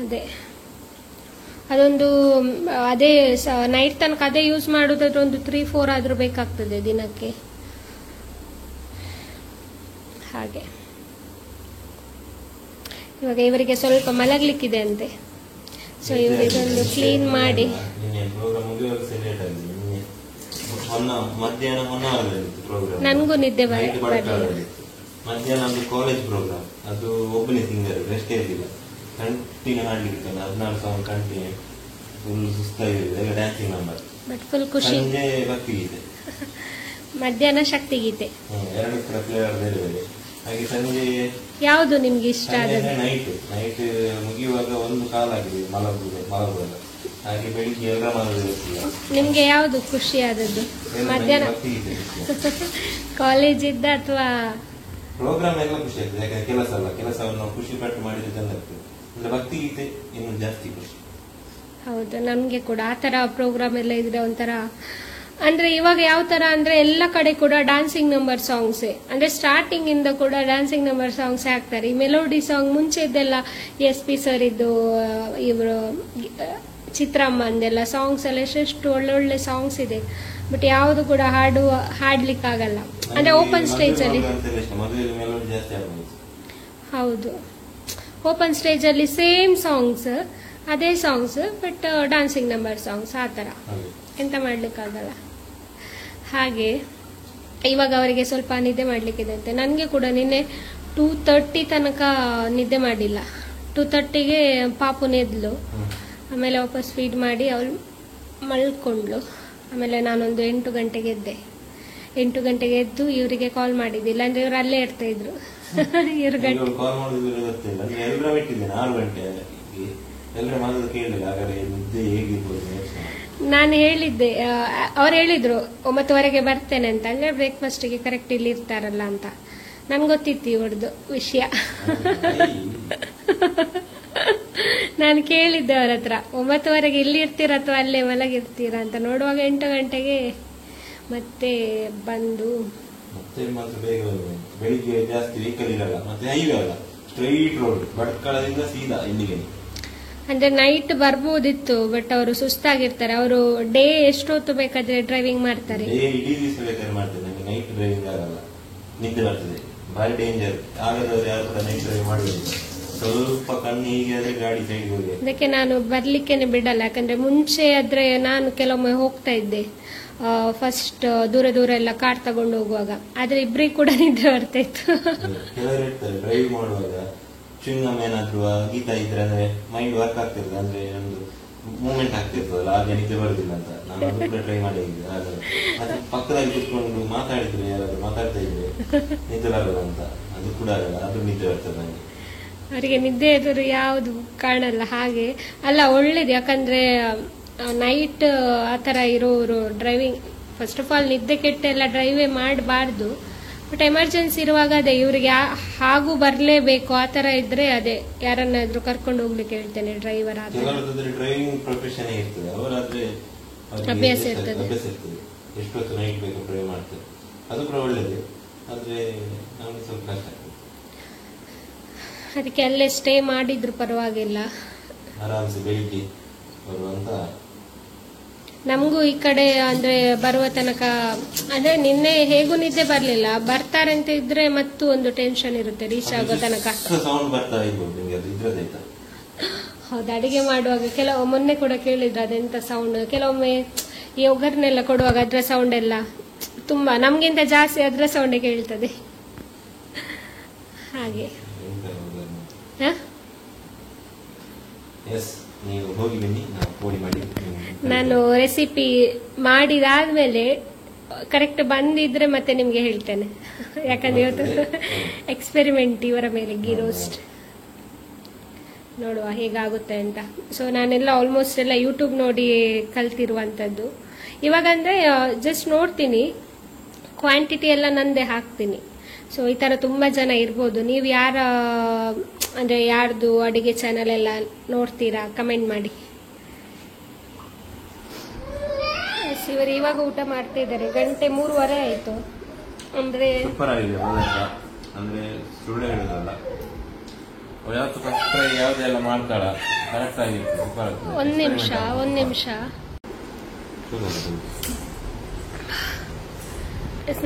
ಅದೇ ಅದೊಂದು ಅದೇ ನೈಟ್ ತನಕ ಅದೇ ಯೂಸ್ ಮಾಡೋದಾದ್ರೆ ಒಂದು 3-4 ಆದ್ರೂ ಬೇಕಾಗ್ತದೆ ದಿನಕ್ಕೆ. ಹಾಗೆ ಇವಾಗ ಇವರಿಗೆ ಸ್ವಲ್ಪ ಮಲಗ್ಲಿಕ್ಕಿದೆ ಅಂತೆ, ಸೊ ಇವರಿಗೊಂದು ಕ್ಲೀನ್ ಮಾಡಿ. ನನಗೂ ನಿದ್ದೆ ಬರಲಿಲ್ಲ. ಮಧ್ಯಾಹ್ನ ಕಾಲೇಜ್ ಪ್ರೋಗ್ರಾಮ್, ಅದು ಒಬ್ಬನೇ ಸಿಂಗರ್, ರೆಸ್ಟ್ ಇರಲಿಲ್ಲ, ಕಂಟಿನ್ಯೂ ಹಾಡ್ಲಿಕ್ಕೆ 14 ಸಾಂಗ್ ಕಂಟಿನ್ಯೂ, ಫುಲ್ ಸುಸ್ತಾಗಿದೆ. ಡ್ಯಾನ್ಸಿಂಗ್ ನಂಬರ್, ಬಟ್ ಫುಲ್ ಖುಷಿ. ಸಂಜೆ ಭಕ್ತಿ ಗೀತೆ, ಮಧ್ಯಾಹ್ನ ಶಕ್ತಿ ಗೀತೆ, 2 ಫ್ಲೇವರ್ ಬೇರೆ ಬೇರೆ. ಹಾಗೆ ಸಂಜೆ ಯಾವುದು ನಿಮ್ಗೆ ಇಷ್ಟ ಆಗಿದೆ? ನೈಟ್ ಮುಗಿಯುವಾಗ ಒಂದು ಕಾಲಾಗಿದೆ ಮಲಗುವಾಗ, ಹಾಗೆ ಬೆಳಿಗ್ಗೆ ಎಲ್ಲ ಮಲಗಿಲ್ಲ. ನಿಮ್ಗೆ ಯಾವುದು ಖುಷಿ ಆದದ್ದು? ಮಧ್ಯಾಹ್ನ ಕಾಲೇಜ್ ಇದ್ದ ಅಥವಾ ಪ್ರೋಗ್ರಾಮ್ ಎಲ್ಲ ಖುಷಿ ಆಗ್ತದೆ, ಯಾಕಂದ್ರೆ ಕೆಲಸವನ್ನು ಖುಷಿ ಪಟ್ಟು ಮಾಡಿದ್ರೆ ಚಂದ ಆಗ್ತದೆ. ಅಂದ್ರೆ ಭಕ್ತಿ ಗೀತೆ ಇನ್ನು ಜಾಸ್ತಿ ಖುಷಿ. ಹೌದು, ನಮ್ಗೆ ಕೂಡ ಆ ತರ ಪ್ರೋಗ್ರಾಮ್ ಎಲ್ಲ ಇದ್ರೆ ಒಂಥರ. ಅಂದ್ರೆ ಇವಾಗ ಯಾವ ತರ ಅಂದ್ರೆ ಎಲ್ಲ ಕಡೆ ಕೂಡ ಡ್ಯಾನ್ಸಿಂಗ್ ನಂಬರ್ ಸಾಂಗ್ಸೇ, ಅಂದ್ರೆ ಸ್ಟಾರ್ಟಿಂಗ್ ಇಂದ ಕೂಡ ಡ್ಯಾನ್ಸಿಂಗ್ ನಂಬರ್ ಸಾಂಗ್ಸ್ ಹಾಕ್ತಾರೆ. ಈ ಮೆಲೋಡಿ ಸಾಂಗ್ ಮುಂಚೆ ಇದ್ದೆಲ್ಲ SP ಸರ್ ಇದ್ದು, ಇವರು ಚಿತ್ರಮ್ಮಂದೆಲ್ಲ ಸಾಂಗ್ಸ್ ಎಲ್ಲ ಎಷ್ಟೆಷ್ಟು ಒಳ್ಳೊಳ್ಳೆ ಸಾಂಗ್ಸ್ ಇದೆ, ಬಟ್ ಯಾವುದು ಕೂಡ ಹಾಡ್ಲಿಕ್ಕಾಗಲ್ಲ. ಅಂದ್ರೆ ಓಪನ್ ಸ್ಟೇಜ್ ಅಲ್ಲಿ, ಹೌದು, ಓಪನ್ ಸ್ಟೇಜ್ ಅಲ್ಲಿ ಸೇಮ್ ಸಾಂಗ್ಸ್, ಅದೇ songs, but dancing number songs ಆ ತರ ಎಂತ ಮಾಡ್ಲಿಕ್ಕಾಗಲ್ಲ. ಹಾಗೆ ಇವಾಗ ಅವರಿಗೆ ಸ್ವಲ್ಪ ನಿದ್ದೆ ಮಾಡ್ಲಿಕ್ಕಿದೆ ಅಂತೆ. ನನಗೆ ಕೂಡ ನಿನ್ನೆ 2:30 ತನಕ ನಿದ್ದೆ ಮಾಡಿಲ್ಲ. 2:30ಗೆ ಪಾಪುನ ಎದ್ಲು, ಆಮೇಲೆ ವಾಪಸ್ ಫೀಡ್ ಮಾಡಿ ಅವಳು ಮಲ್ಕೊಂಡ್ಲು. ಆಮೇಲೆ ನಾನೊಂದು 8 ಗಂಟೆಗೆ ಎದ್ದೆ. 8 ಗಂಟೆಗೆ ಎದ್ದು ಇವರಿಗೆ ಕಾಲ್ ಮಾಡಿದ್ದೆ, ಇಲ್ಲಾಂದ್ರೆ ಇವ್ರು ಅಲ್ಲೇ ಇರ್ತಾ ಇದ್ರು. ಇವ್ರ ನಾನು ಹೇಳಿದ್ದೆ, ಅವ್ರು ಹೇಳಿದ್ರು 9:15ಗೆ ಬರ್ತೇನೆ ಅಂತ, ಅಂದ್ರೆ ಬ್ರೇಕ್ಫಾಸ್ಟಿಗೆ ಕರೆಕ್ಟ್ ಇಲ್ಲಿ ಇರ್ತಾರಲ್ಲ ಅಂತ. ನನ್ಗೆ ಗೊತ್ತಿತ್ತು ಇವ್ರದ್ದು ವಿಷಯ. ನಾನು ಕೇಳಿದ್ದೆ ಅವ್ರ ಹತ್ರ, 9:15ಗೆ ಇಲ್ಲಿ ಇರ್ತೀರ ಅಥವಾ ಅಲ್ಲೇ ಮಲಗಿರ್ತೀರಾ ಅಂತ. ನೋಡುವಾಗ 8 ಗಂಟೆಗೆ ಮತ್ತೆ ಬಂದು ಬೆಳಿಗ್ಗೆ ಜಾಸ್ತಿ ವೆಹಿಕಲ್ ಇರಲ್ಲ, ಮತ್ತೆ ಹೈವೇ ಅಲ್ಲ, ಸ್ಟ್ರೈಟ್ ರೋಡ್, ಭಟ್ಕಳದಿಂದ ಸೀದಾ ಇಲ್ಲಿಗೆ. ಅಂದ್ರೆ ನೈಟ್ ಬರ್ಬೋದಿತ್ತು, ಬಟ್ ಅವರು ಸುಸ್ತಾಗಿರ್ತಾರೆ. ಅವರು ಡೇ ಎಷ್ಟೊತ್ತು ಬೇಕಾದ್ರೆ ಡ್ರೈವಿಂಗ್ ಮಾಡ್ತಾರೆ, ಇಡೀ ದಿವಸ ಬೇಕಾದ್ರೆ ಮಾಡ್ತಾರೆ. ನನಗೆ ನೈಟ್ ಡ್ರೈವಿಂಗ್ ಆಗಲ್ಲ, ನಿದ್ದೆ ಬರ್ತದೆ, ಭಾರಿ ಡೇಂಜರ್. ಆಗದವ್ರು ಯಾರು ಕೂಡ ನೈಟ್ ಡ್ರೈವ್ ಮಾಡಬೇಕು, ಸ್ವಲ್ಪ ಕಣ್ಣು ಹೀಗೆ ಆದ್ರೆ ಗಾಡಿ ಸೈಡ್ ಹೋಗಿ. ಅದಕ್ಕೆ ನಾನು ಬರ್ಲಿಕ್ಕೇನೆ ಬಿಡಲ್ಲ, ಯಾಕಂದ್ರೆ ಮುಂಚೆ ಆದ್ರೆ ನಾನು ಕೆಲವೊಮ್ಮೆ ಹೋಗ್ತಾ ಇದ್ದೆ, ಫಸ್ಟ್ ದೂರ ದೂರ ಎಲ್ಲ ಕಾರ್ ತಗೊಂಡು ಹೋಗುವಾಗ, ಆದ್ರೆ ಇಬ್ರಿಗೆ ಕೂಡ ನಿದ್ದೆ ಬರ್ತಾ ಇತ್ತು. ಕೆಲವರು ಇರ್ತಾರೆ ಡ್ರೈವ್ ಮಾಡುವಾಗ ಚ್ಯೂಯಿಂಗಮ್ ಏನಾದ್ರು ಗೀತಾ ಇದ್ರೆ ಅಂದ್ರೆ ಮೈಂಡ್ ವರ್ಕ್ ಆಗ್ತಿರ್ತದೆ, ಅಂದ್ರೆ ಒಂದು ಮೂವ್ಮೆಂಟ್ ಆಗ್ತಿರ್ತದಲ್ಲ, ಆಗ ನಿದ್ದೆ ಬರುದಿಲ್ಲ ಅಂತ. ನಾನು ಅದು ಕೂಡ ಟ್ರೈ ಮಾಡಿದ್ದೆ. ಅದು ಪಕ್ಕದಲ್ಲಿ ಕುತ್ಕೊಂಡು ಮಾತಾಡಿದ್ರು, ಯಾರಾದ್ರು ಮಾತಾಡ್ತಾ ಇದ್ರೆ ನಿದ್ದೆ ಬರಲ್ಲ ಅಂತ, ಅದು ಕೂಡ ಆಗಲ್ಲ, ಅದು ನಿದ್ದೆ ಬರ್ತದೆ ನನಗೆ. ಅವರಿಗೆ ನಿದ್ದೆ ಎದುರು ಯಾವುದು ಕಾಣಲ್ಲ. ಹಾಗೆ ಅಲ್ಲ, ಒಳ್ಳೇದು, ಯಾಕಂದ್ರೆ ನೈಟ್ ಆತರ ಇರೋರು ಡ್ರೈವಿಂಗ್, ಫಸ್ಟ್ ಆಫ್ ಆಲ್ ನಿದ್ದೆ ಕೆಟ್ಟ ಎಲ್ಲ ಡ್ರೈವೇ ಮಾಡಬಾರ್ದು. ಬಟ್ ಎಮರ್ಜೆನ್ಸಿ ಇರುವಾಗ ಅದೇ ಇವ್ರಿಗೆ ಹಾಗೂ ಬರಲೇಬೇಕು ಆ ತರ ಇದ್ರೆ ಅದೇ ಯಾರನ್ನಾದ್ರೂ ಕರ್ಕೊಂಡು ಹೋಗ್ಲಿಕ್ಕೆ ಹೇಳ್ತೇನೆ, ಡ್ರೈವರ್ ಆದ್ರೆ. ಡ್ರೈವಿಂಗ್ ಪ್ರೊಫೆಷನ್ ಇರ್ತದೆ, ಅವರಾದ್ರೆ ಅಭ್ಯಾಸ ಇರ್ತದೆ, ಎಷ್ಟೊತ್ತು ನೈಟ್ ಬೇಕು ಡ್ರೈವ್ ಮಾಡ್ತಾರೆ, ಅದು ಕೂಡ ಒಳ್ಳೇದು. ಆದ್ರೆ ನಮ್ಗೆ ಸ್ವಲ್ಪ ಕಷ್ಟ ಆಗ್ತದೆ. ಅದಕ್ಕೆ ಅಲ್ಲೇ ಸ್ಟೇ ಮಾಡಿದ್ರು ಪರವಾಗಿಲ್ಲ, ಆರಾಮ್ಸೆ ಬೆಳಿಗ್ಗೆ ಬರುವಂತ. ನಮಗೂ ಈ ಕಡೆ ಅಂದ್ರೆ ಬರುವ ತನಕ ಅಂದ್ರೆ ನಿನ್ನೆ ಹೇಗೂ ನಿದ್ದೆ ಬರ್ಲಿಲ್ಲ, ಬರ್ತಾರೆ ಅಂತ ಇದ್ರೆ ಮತ್ತು ಒಂದು ಟೆನ್ಷನ್ ಇರುತ್ತೆ ರೀಚ್ ಆಗೋ ತನಕ. ಹೌದು, ಅಡಿಗೆ ಮಾಡುವಾಗ ಮೊನ್ನೆ ಕೂಡ ಕೇಳಿದ್ರು ಅದೆಂತ ಸೌಂಡ್. ಕೆಲವೊಮ್ಮೆ ಈ ಒಗ್ಗರಣೆಲ್ಲ ಕೊಡುವಾಗ ಅದ್ರ ಸೌಂಡ್ ಎಲ್ಲ ತುಂಬಾ ನಮ್ಗಿಂತ ಜಾಸ್ತಿ ಅದ್ರ ಸೌಂಡ್ ಕೇಳ್ತದೆ. ಹಾಗೆ ನಾನು ರೆಸಿಪಿ ಮಾಡಿದಾದ್ಮೇಲೆ ಕರೆಕ್ಟ್ ಬಂದಿದ್ರೆ ಮತ್ತೆ ನಿಮ್ಗೆ ಹೇಳ್ತೇನೆ, ಯಾಕಂದ್ರೆ ಇವತ್ತು ಎಕ್ಸ್ಪೆರಿಮೆಂಟ್ ಇವರ ಮೇಲೆ ಗೀ ರೋಸ್ಟ್ ನೋಡುವ ಹೇಗಾಗುತ್ತೆ ಅಂತ. ಸೊ ನಾನೆಲ್ಲ ಆಲ್ಮೋಸ್ಟ್ ಎಲ್ಲ ಯೂಟ್ಯೂಬ್ ನೋಡಿ ಕಲ್ತಿರುವಂತದ್ದು. ಇವಾಗ ಅಂದ್ರೆ ಜಸ್ಟ್ ನೋಡ್ತೀನಿ, ಕ್ವಾಂಟಿಟಿ ಎಲ್ಲ ನಂದೇ ಹಾಕ್ತೀನಿ. ಸೊ ಈ ತರ ತುಂಬಾ ಜನ ಇರ್ಬೋದು. ನೀವು ಅಂದ್ರೆ ಯಾರ್ದು ಅಡಿಗೆ ಚಾನಲ್ ಎಲ್ಲ ನೋಡ್ತೀರಾ ಕಮೆಂಟ್ ಮಾಡಿ. ಇವರು ಇವಾಗ ಊಟ ಮಾಡ್ತಾ ಇದ್ದಾರೆ. 3:30 ಆಯ್ತು. ಅಂದ್ರೆ ಸೂಪರ್ ಆಗಿದೆ ಪದಾರ್ಥ. ಅಂದ್ರೆ ಸುಳ್ಳು ಹೇಳುದಲ್ಲ, ಯಾವತ್ತು ಫಸ್ಟ್ ಫ್ರೈ ಯಾವ್ದೆಲ್ಲ ಮಾಡ್ತಾಳ ಕರೆಕ್ಟ್ ಆಗಿರ್ತದೆ, ಸೂಪರ್ ಆಗ್ತದೆ. ಒಂದ್ ನಿಮಿಷ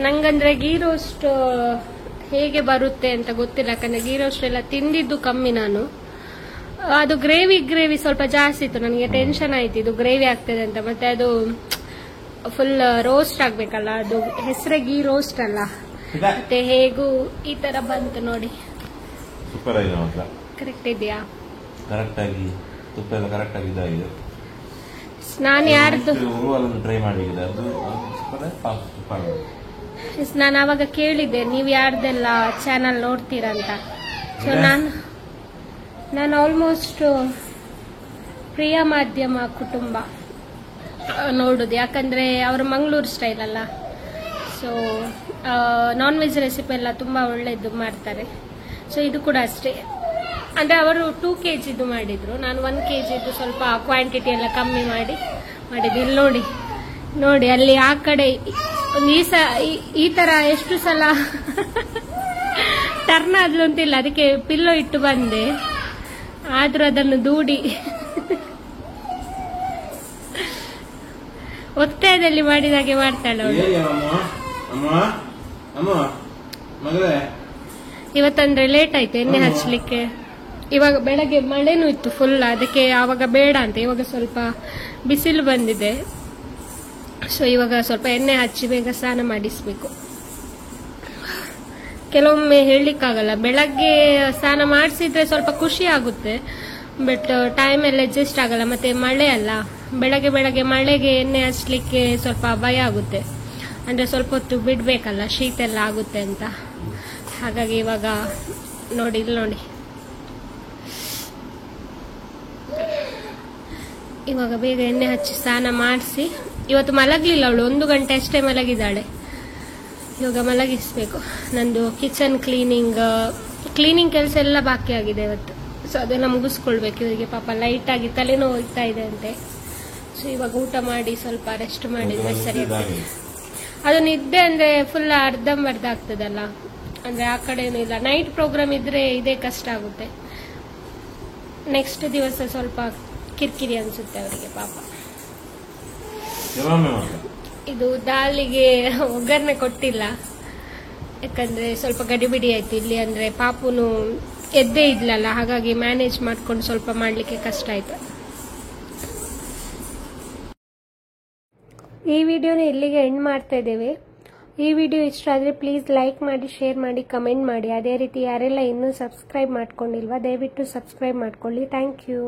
ನಂಗಂದ್ರೆ ಗೀ ರೋಸ್ಟ್ ಹೇಗೆ ಬರುತ್ತೆ ಅಂತ ಗೊತ್ತಿಲ್ಲ, ಯಾಕಂದ್ರೆ ಗೀ ರೋಸ್ಟ್ ಎಲ್ಲ ತಿಂದಿದ್ದು ಕಮ್ಮಿ ನಾನು. ಅದು ಗ್ರೇವಿ ಸ್ವಲ್ಪ ಜಾಸ್ತಿ ಇತ್ತು. ನನಗೆ ಟೆನ್ಷನ್ ಆಯ್ತು ಇದು ಗ್ರೇವಿ ಆಗ್ತದೆ ಅಂತ. ಮತ್ತೆ ಅದು ಫುಲ್ ರೋಸ್ಟ್ ಆಗ್ಬೇಕಲ್ಲ, ಅದು ಹೆಸರೇ ಗೀ ರೋಸ್ಟ್ ಅಲ್ಲ. ಮತ್ತೆ ಹೇಗೂ ಈ ತರ ಬಂತು ನೋಡಿ. ಸೂಪರ್ ಆಗಿದೆ ಮಾತ್ರ. ಕರೆಕ್ಟ್ ಇದೆಯಾ? ಕರೆಕ್ಟ್ ಆಗಿ ತುಪ್ಪ ಎಲ್ಲ ಕರೆಕ್ಟ್ ಆಗಿ ಇದಾಗಿದೆ. ನಾನು ಯಾರ್ದು ಟ್ರೈ ಮಾಡಿದೆ, ಅದು ಸೂಪರ್. ನಾನು ಅವಾಗ ಕೇಳಿದ್ದೆ ನೀವು ಯಾರ್ದೆಲ್ಲ ಚಾನಲ್ ನೋಡ್ತೀರಾ ಅಂತ. ಸೊ ನಾನು ಆಲ್ಮೋಸ್ಟ್ ಪ್ರಿಯ ಮಾಧ್ಯಮ ಕುಟುಂಬ ನೋಡುದು, ಯಾಕಂದ್ರೆ ಅವರು ಮಂಗಳೂರು ಸ್ಟೈಲ್ ಅಲ್ಲ. ಸೊ ನಾನ್ ವೆಜ್ ರೆಸಿಪಿ ಎಲ್ಲ ತುಂಬಾ ಒಳ್ಳೇದು ಮಾಡ್ತಾರೆ. ಸೊ ಇದು ಕೂಡ ಅಷ್ಟೇ, ಅಂದ್ರೆ ಅವರು 2 kg ಮಾಡಿದ್ರು, ನಾನು 1 kg ಸ್ವಲ್ಪ ಕ್ವಾಂಟಿಟಿ ಎಲ್ಲ ಕಮ್ಮಿ ಮಾಡಿದ್ದು. ಇಲ್ಲಿ ನೋಡಿ ಅಲ್ಲಿ ಆ ಕಡೆ ಈ ತರ ಎಷ್ಟು ಸಲ ಟರ್ನ್ ಆದ್ಲು ಅಂತಿಲ್ಲ, ಅದಕ್ಕೆ ಪಿಲ್ಲೋ ಇಟ್ಟು ಬಂದೆ, ಆದ್ರೂ ಅದನ್ನು ದೂಡಿ ಒತ್ತಾಯದಲ್ಲಿ ಮಾಡಿದಾಗೆ ಮಾಡ್ತಾಳೆ ಅವಳು. ಇವತ್ತಂದ್ರೆ ಲೇಟ್ ಆಯ್ತು ಎಣ್ಣೆ ಹಚ್ಚಲಿಕ್ಕೆ. ಇವಾಗ ಬೆಳಗ್ಗೆ ಮಳೆನೂ ಇತ್ತು ಫುಲ್, ಅದಕ್ಕೆ ಆವಾಗ ಬೇಡ ಅಂತ ಇವಾಗ ಸ್ವಲ್ಪ ಬಿಸಿಲು ಬಂದಿದೆ. ಸೊ ಇವಾಗ ಸ್ವಲ್ಪ ಎಣ್ಣೆ ಹಚ್ಚಿ ಬೇಗ ಸ್ನಾನ ಮಾಡಿಸ್ಬೇಕು. ಕೆಲವೊಮ್ಮೆ ಹೇಳಲಿಕ್ಕಾಗಲ್ಲ, ಬೆಳಗ್ಗೆ ಸ್ನಾನ ಮಾಡಿಸಿದ್ರೆ ಸ್ವಲ್ಪ ಖುಷಿ ಆಗುತ್ತೆ, ಬಟ್ ಟೈಮ್ ಎಲ್ಲ ಅಡ್ಜಸ್ಟ್ ಆಗಲ್ಲ. ಮತ್ತೆ ಮಳೆ ಅಲ್ಲ, ಬೆಳಗ್ಗೆ ಮಳೆಗೆ ಎಣ್ಣೆ ಹಚ್ಚಲಿಕ್ಕೆ ಸ್ವಲ್ಪ ಭಯ ಆಗುತ್ತೆ. ಅಂದ್ರೆ ಸ್ವಲ್ಪ ಹೊತ್ತು ಬಿಡ್ಬೇಕಲ್ಲ, ಶೀತ ಎಲ್ಲ ಆಗುತ್ತೆ ಅಂತ. ಹಾಗಾಗಿ ಇವಾಗ ನೋಡಿ ಇವಾಗ ಬೇಗ ಎಣ್ಣೆ ಹಚ್ಚಿ ಸ್ನಾನ ಮಾಡಿಸಿ. ಇವತ್ತು ಮಲಗಲಿಲ್ಲ ಅವಳು, 1 ಗಂಟೆ ಅಷ್ಟೇ ಮಲಗಿದ್ದಾಳೆ. ಇವಾಗ ಮಲಗಿಸ್ಬೇಕು. ನಂದು ಕಿಚನ್ ಕ್ಲೀನಿಂಗ್ ಕೆಲಸ ಎಲ್ಲ ಬಾಕಿ ಆಗಿದೆ ಇವತ್ತು. ಸೊ ಅದೆಲ್ಲ ಮುಗಿಸ್ಕೊಳ್ಬೇಕು. ಇವರಿಗೆ ಪಾಪ ಲೈಟ್ ಆಗಿ ತಲೆನೋವು ಹೋಗ್ತಾ ಇದೆ ಅಂತೆ. ಸೊ ಇವಾಗ ಊಟ ಮಾಡಿ ಸ್ವಲ್ಪ ರೆಸ್ಟ್ ಮಾಡಿದ್ರೆ ಸರಿ ಆಗ್ತದೆ. ಅದು ನಿದ್ದೆ ಅಂದ್ರೆ ಫುಲ್ ಅರ್ಧಂಬರ್ಧ ಆಗ್ತದಲ್ಲ, ಅಂದ್ರೆ ಆ ಕಡೆನೂ ಇಲ್ಲ. ನೈಟ್ ಪ್ರೋಗ್ರಾಮ್ ಇದ್ರೆ ಇದೇ ಕಷ್ಟ ಆಗುತ್ತೆ. ನೆಕ್ಸ್ಟ್ ದಿವಸ ಸ್ವಲ್ಪ ಕಿರಿಕಿರಿ ಅನ್ಸುತ್ತೆ ಅವರಿಗೆ ಪಾಪ. ಇದು ದಾಲಿಗೆ ಒಗ್ಗರಣೆ ಕೊಟ್ಟಿಲ್ಲ, ಯಾಕಂದ್ರೆ ಸ್ವಲ್ಪ ಗಡಿಬಿಡಿ ಆಯ್ತು ಇಲ್ಲಿ. ಅಂದ್ರೆ ಪಾಪುನು ಎದ್ದೇ ಇದ್ಲಲ್ಲ, ಹಾಗಾಗಿ ಮ್ಯಾನೇಜ್ ಮಾಡ್ಕೊಂಡು ಸ್ವಲ್ಪ ಮಾಡ್ಲಿಕ್ಕೆ ಕಷ್ಟ ಆಯ್ತು. ಈ ವಿಡಿಯೋನ ಇಲ್ಲಿಗೆ ಎಂಡ್ ಮಾಡ್ತಾ ಇದ್ದೇವೆ. ಈ ವಿಡಿಯೋ ಇಷ್ಟ ಆದರೆ ಪ್ಲೀಸ್ ಲೈಕ್ ಮಾಡಿ, ಶೇರ್ ಮಾಡಿ, ಕಮೆಂಟ್ ಮಾಡಿ. ಅದೇ ರೀತಿ ಯಾರೆಲ್ಲ ಇನ್ನೂ ಸಬ್ಸ್ಕ್ರೈಬ್ ಮಾಡ್ಕೊಂಡಿಲ್ವಾ ದಯವಿಟ್ಟು ಸಬ್ಸ್ಕ್ರೈಬ್ ಮಾಡ್ಕೊಳ್ಳಿ. Thank you.